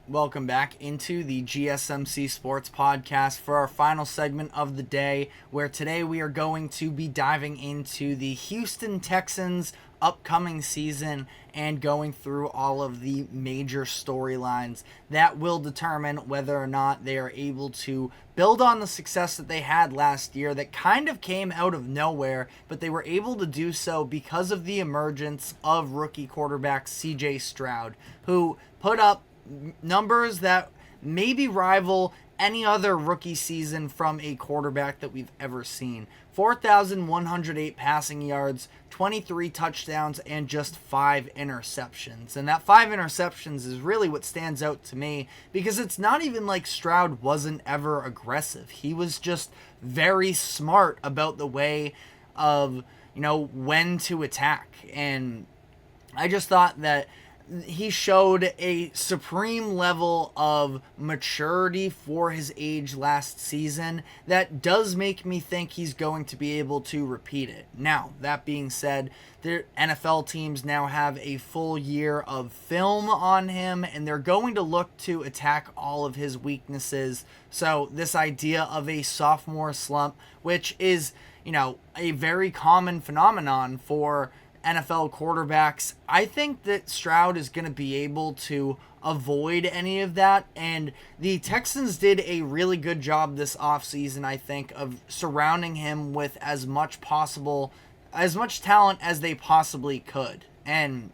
Welcome back into the GSMC Sports Podcast for our final segment of the day, where today we are going to be diving into the Houston Texans' upcoming season and going through all of the major storylines that will determine whether or not they are able to build on the success that they had last year that kind of came out of nowhere, but they were able to do so because of the emergence of rookie quarterback CJ Stroud, who put up numbers that maybe rival any other rookie season from a quarterback that we've ever seen. 4,108 passing yards, 23 touchdowns, and just 5 interceptions. And that 5 interceptions is really what stands out to me, because it's not even like Stroud wasn't ever aggressive. He was just very smart about the way of, when to attack. And I just thought that he showed a supreme level of maturity for his age last season that does make me think he's going to be able to repeat it. Now, that being said, the NFL teams now have a full year of film on him, and they're going to look to attack all of his weaknesses. So this idea of a sophomore slump, which is, a very common phenomenon for NFL quarterbacks, I think that Stroud is going to be able to avoid any of that, and the Texans did a really good job this offseason, I think, of surrounding him with as much talent as they possibly could. And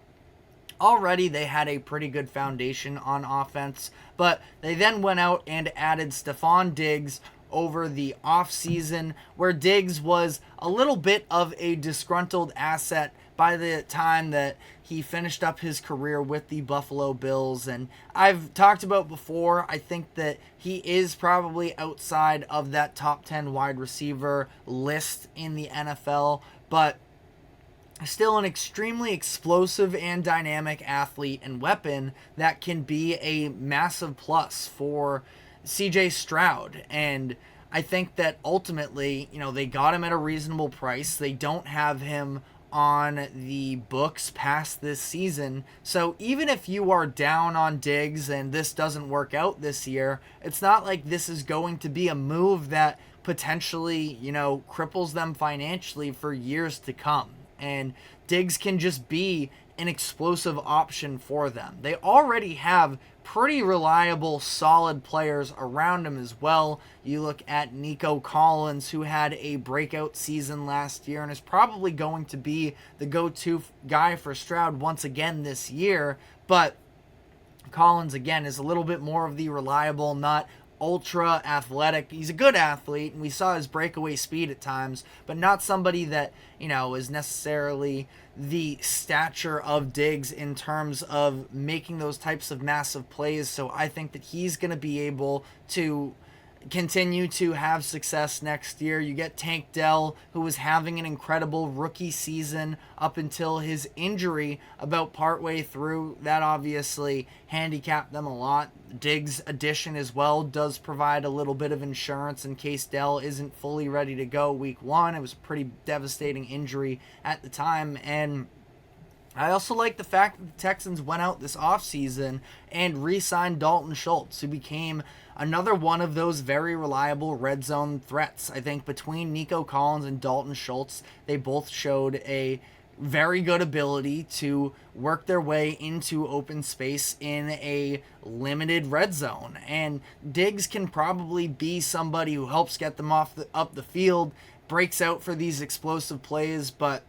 already they had a pretty good foundation on offense, but they then went out and added Stefon Diggs over the offseason, where Diggs was a little bit of a disgruntled asset by the time that he finished up his career with the Buffalo Bills. And I've talked about before, I think that he is probably outside of that top 10 wide receiver list in the NFL, but still an extremely explosive and dynamic athlete and weapon that can be a massive plus for CJ Stroud. And I think that ultimately, they got him at a reasonable price. They don't have him on the books past this season. So even if you are down on Diggs and this doesn't work out this year, it's not like this is going to be a move that potentially, cripples them financially for years to come. And Diggs can just be an explosive option for them. They already have pretty reliable, solid players around him as well. You look at Nico Collins, who had a breakout season last year and is probably going to be the go-to guy for Stroud once again this year. But Collins, again, is a little bit more of the reliable, not ultra athletic. He's a good athlete, and we saw his breakaway speed at times, but not somebody that, is necessarily the stature of Diggs in terms of making those types of massive plays. So I think that he's going to be able to continue to have success next year. You get Tank Dell, who was having an incredible rookie season up until his injury about partway through. That obviously handicapped them a lot. Diggs' addition as well does provide a little bit of insurance in case Dell isn't fully ready to go week one. It was a pretty devastating injury at the time. And I also like the fact that the Texans went out this offseason and re-signed Dalton Schultz, who became another one of those very reliable red zone threats. I think between Nico Collins and Dalton Schultz, they both showed a very good ability to work their way into open space in a limited red zone. And Diggs can probably be somebody who helps get them up the field, breaks out for these explosive plays, but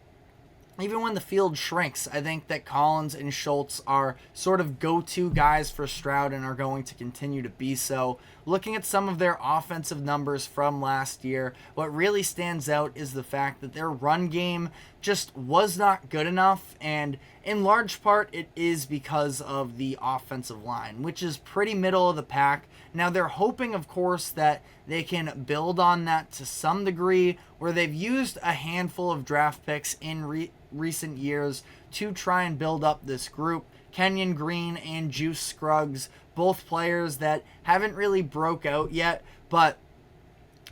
even when the field shrinks, I think that Collins and Schultz are sort of go-to guys for Stroud and are going to continue to be so. Looking at some of their offensive numbers from last year, what really stands out is the fact that their run game just was not good enough, and in large part it is because of the offensive line, which is pretty middle of the pack. Now they're hoping, of course, that they can build on that to some degree, where they've used a handful of draft picks in recent years to try and build up this group. Kenyon Green and Juice Scruggs, both players that haven't really broke out yet, but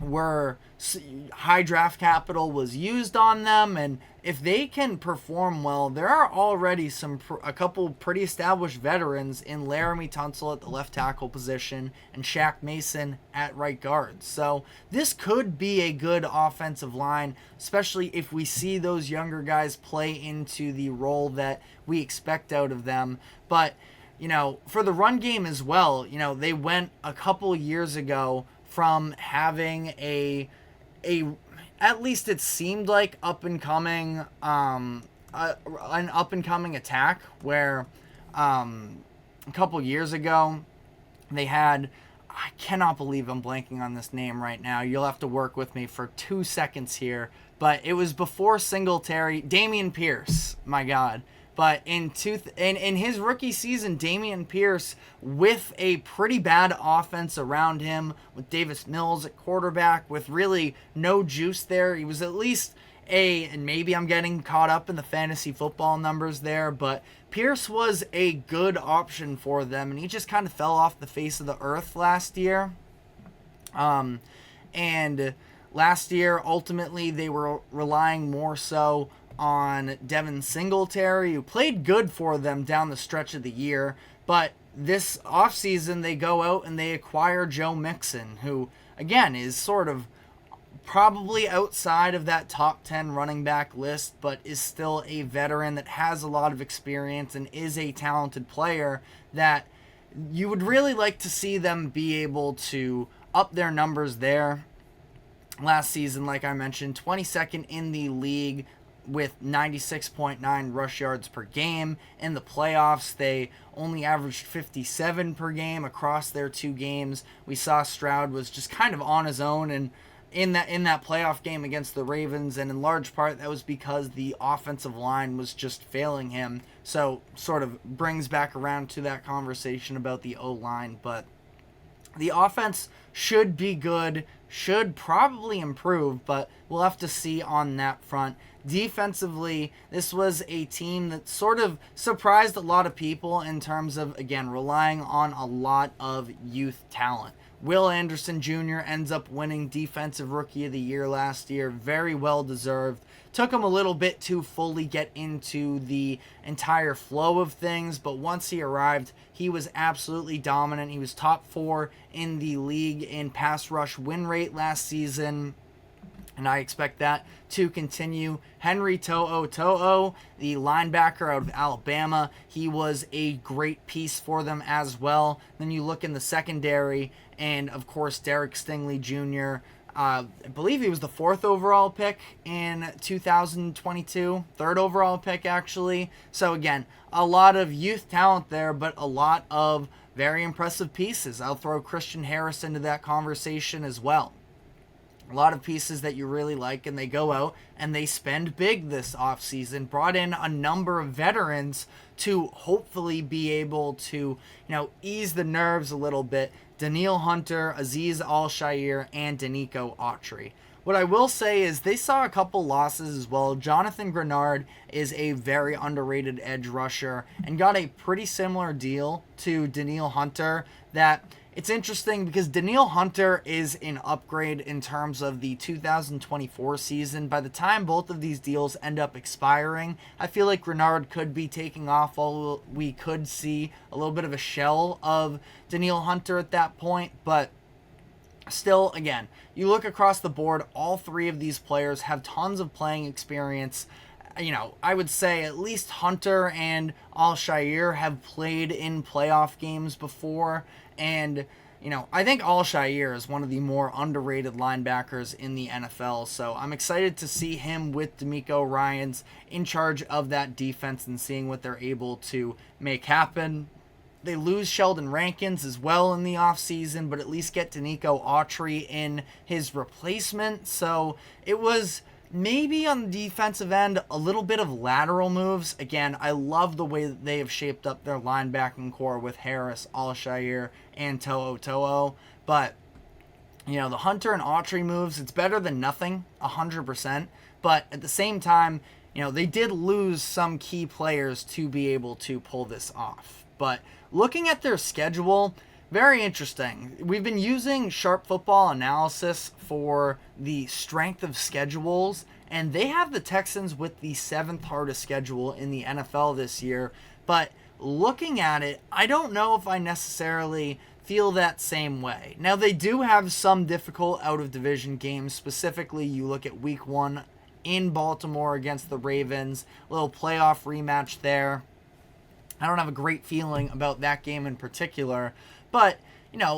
high draft capital was used on them, and if they can perform well, there are already a couple pretty established veterans in Laramie Tunsil at the left tackle position and Shaq Mason at right guard. So this could be a good offensive line, especially if we see those younger guys play into the role that we expect out of them. But for the run game as well, they went a couple years ago from having at least it seemed like an up and coming attack, where a couple years ago they had, I cannot believe I'm blanking on this name right now. You'll have to work with me for 2 seconds here, but it was before Singletary, Dameon Pierce. My God. But in his rookie season, Dameon Pierce, with a pretty bad offense around him, with Davis Mills at quarterback, with really no juice there, he was at least and maybe I'm getting caught up in the fantasy football numbers there, but Pierce was a good option for them, and he just kind of fell off the face of the earth last year. And last year, ultimately, they were relying more so on Devin Singletary, who played good for them down the stretch of the year. But this offseason, they go out and they acquire Joe Mixon, who, again, is sort of probably outside of that top 10 running back list, but is still a veteran that has a lot of experience and is a talented player that you would really like to see them be able to up their numbers there. Last season, like I mentioned, 22nd in the league with 96.9 rush yards per game. In the playoffs, they only averaged 57 per game across their 2 games. We saw Stroud was just kind of on his own, and in that playoff game against the Ravens, and in large part that was because the offensive line was just failing him. So sort of brings back around to that conversation about the O-line, but the offense should be good, should probably improve, but we'll have to see on that front. Defensively, this was a team that sort of surprised a lot of people in terms of, again, relying on a lot of youth talent. Will Anderson Jr. ends up winning Defensive Rookie of the Year last year. Very well deserved. Took him a little bit to fully get into the entire flow of things, but once he arrived, he was absolutely dominant. He was top 4 in the league in pass rush win rate last season, and I expect that to continue. Henry To'o, the linebacker out of Alabama, he was a great piece for them as well. Then you look in the secondary, and of course Derek Stingley Jr., I believe he was the 4th overall pick in 2022, 3rd overall pick actually. So again, a lot of youth talent there, but a lot of very impressive pieces. I'll throw Christian Harris into that conversation as well. A lot of pieces that you really like, and they go out and they spend big this offseason, brought in a number of veterans to hopefully be able to, ease the nerves a little bit. Danielle Hunter, Azeez Al-Shaair, and Danico Autry. What I will say is they saw a couple losses as well. Jonathan Grenard is a very underrated edge rusher and got a pretty similar deal to Danielle Hunter. That it's interesting because Danielle Hunter is an upgrade in terms of the 2024 season. By the time both of these deals end up expiring, I feel like Grenard could be taking off, although we could see a little bit of a shell of Danielle Hunter at that point. But still, again, you look across the board, all 3 of these players have tons of playing experience. I would say at least Hunter and Al-Shaair have played in playoff games before. And, I think Al-Shaair is one of the more underrated linebackers in the NFL. So I'm excited to see him with D'Amico Ryans in charge of that defense and seeing what they're able to make happen. They lose Sheldon Rankins as well in the offseason, but at least get Danico Autry in his replacement. So it was maybe on the defensive end, a little bit of lateral moves. Again, I love the way that they have shaped up their linebacking core with Harris, Al-Shaair, and To'o. But, the Hunter and Autry moves, it's better than nothing, 100%. But at the same time, they did lose some key players to be able to pull this off. But looking at their schedule, Very interesting. We've been using Sharp Football Analysis for the strength of schedules, and they have the Texans with the 7th hardest schedule in the NFL this year. But looking at it, I don't know if I necessarily feel that same way. Now, they do have some difficult out-of-division games. Specifically, you look at Week 1 in Baltimore against the Ravens, a little playoff rematch there. I don't have a great feeling about that game in particular, but,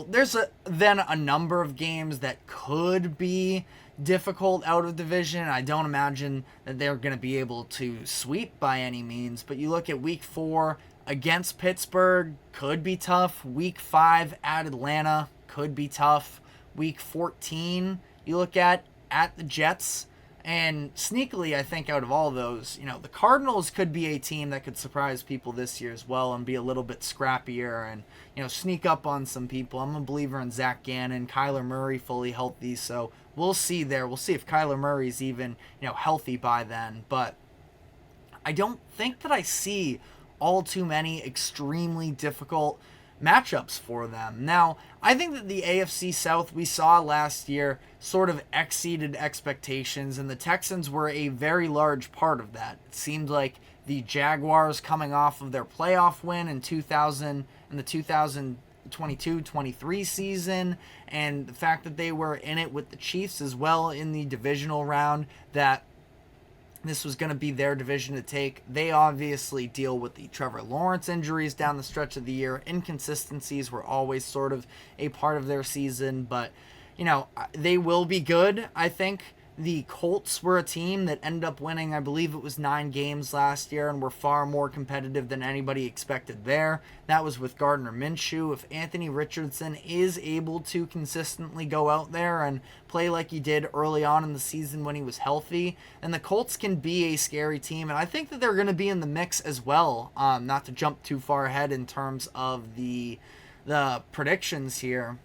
there's then a number of games that could be difficult out of division. I don't imagine that they're going to be able to sweep by any means, but you look at Week 4 against Pittsburgh, could be tough. Week 5 at Atlanta, could be tough. Week 14, you look at the Jets. And sneakily, I think out of all of those, the Cardinals could be a team that could surprise people this year as well and be a little bit scrappier and, sneak up on some people. I'm a believer in Zach Gannon, Kyler Murray fully healthy, so we'll see there. We'll see if Kyler Murray's even, healthy by then. But I don't think that I see all too many extremely difficult matchups for them. Now, I think that the AFC South we saw last year sort of exceeded expectations, and the Texans were a very large part of that. It seemed like the Jaguars coming off of their playoff win in the 2022-23 season, and the fact that they were in it with the Chiefs as well in the divisional round, that this was going to be their division to take. They obviously deal with the Trevor Lawrence injuries down the stretch of the year. Inconsistencies were always sort of a part of their season, but, they will be good. I think the Colts were a team that ended up winning, I believe it was 9 games last year, and were far more competitive than anybody expected there. That was with Gardner Minshew. If Anthony Richardson is able to consistently go out there and play like he did early on in the season when he was healthy, then the Colts can be a scary team, and I think that they're going to be in the mix as well. Not to jump too far ahead in terms of the predictions here,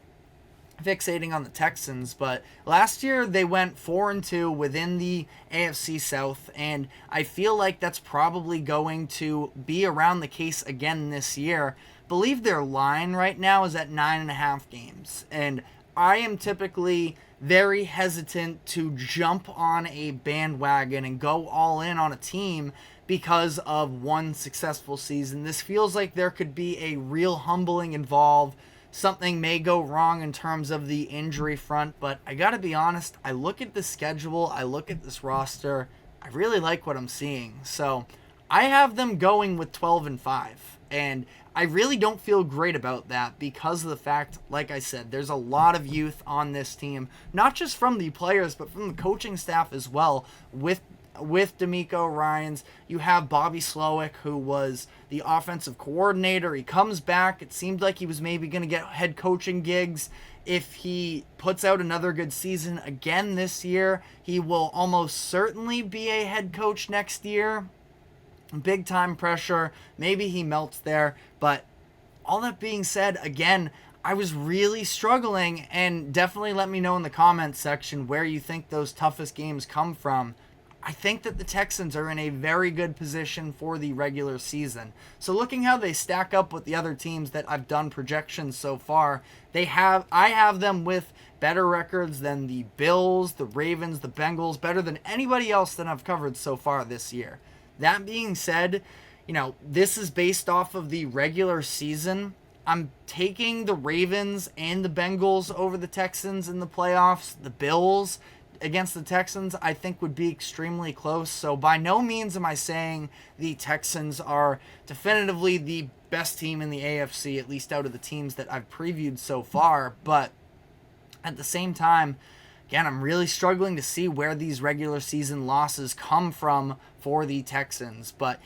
fixating on the Texans, but last year they went 4-2 within the AFC South, and I feel like that's probably going to be around the case again this year. I believe their line right now is at 9.5 games, and I am typically very hesitant to jump on a bandwagon and go all in on a team because of one successful season. This feels like there could be a real humbling involved. Something may go wrong in terms of the injury front, but I gotta be honest, I look at the schedule, I look at this roster, I really like what I'm seeing. So I have them going with 12-5, and I really don't feel great about that because of the fact, like I said, there's a lot of youth on this team, not just from the players, but from the coaching staff as well. With D'Amico Ryans, you have Bobby Slowick, who was the offensive coordinator. He comes back. It seemed like he was maybe going to get head coaching gigs. If he puts out another good season again this year, he will almost certainly be a head coach next year. Big time pressure. Maybe he melts there. But all that being said, again, I was really struggling, and definitely let me know in the comments section where you think those toughest games come from. I think that the Texans are in a very good position for the regular season. So looking how they stack up with the other teams that I've done projections so far, I have them with better records than the Bills, the Ravens, the Bengals, better than anybody else that I've covered so far this year. That being said, this is based off of the regular season. I'm taking the Ravens and the Bengals over the Texans in the playoffs. The Bills against the Texans, I think, would be extremely close. So by no means am I saying the Texans are definitively the best team in the AFC, at least out of the teams that I've previewed so far. But at the same time, again, I'm really struggling to see where these regular season losses come from for the Texans. But,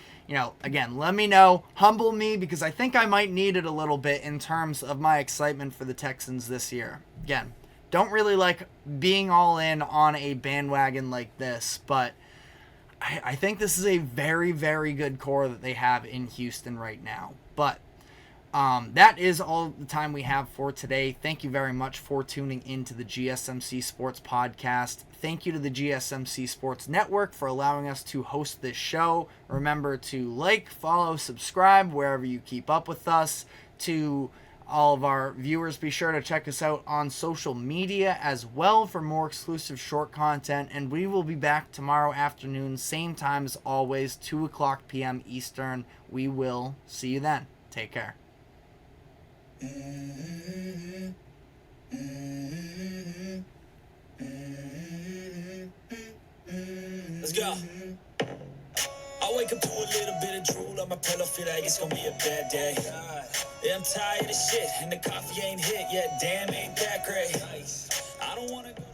again, let me know. Humble me, because I think I might need it a little bit in terms of my excitement for the Texans this year. Again, don't really like being all in on a bandwagon like this, but I think this is a very, very good core that they have in Houston right now. But that is all the time we have for today. Thank you very much for tuning into the GSMC Sports Podcast. Thank you to the GSMC Sports Network for allowing us to host this show. Remember to like, follow, subscribe wherever you keep up with us, to All of our viewers, be sure to check us out on social media as well for more exclusive short content. And we will be back tomorrow afternoon, same time as always, 2 o'clock p.m. Eastern. We will see you then. Take care. Let's go. I wake up to a little bit of drool on my pillow, feel like it's gonna be a bad day. Yeah, I'm tired of shit, and the coffee ain't hit yet. Damn, ain't that great. I don't wanna go.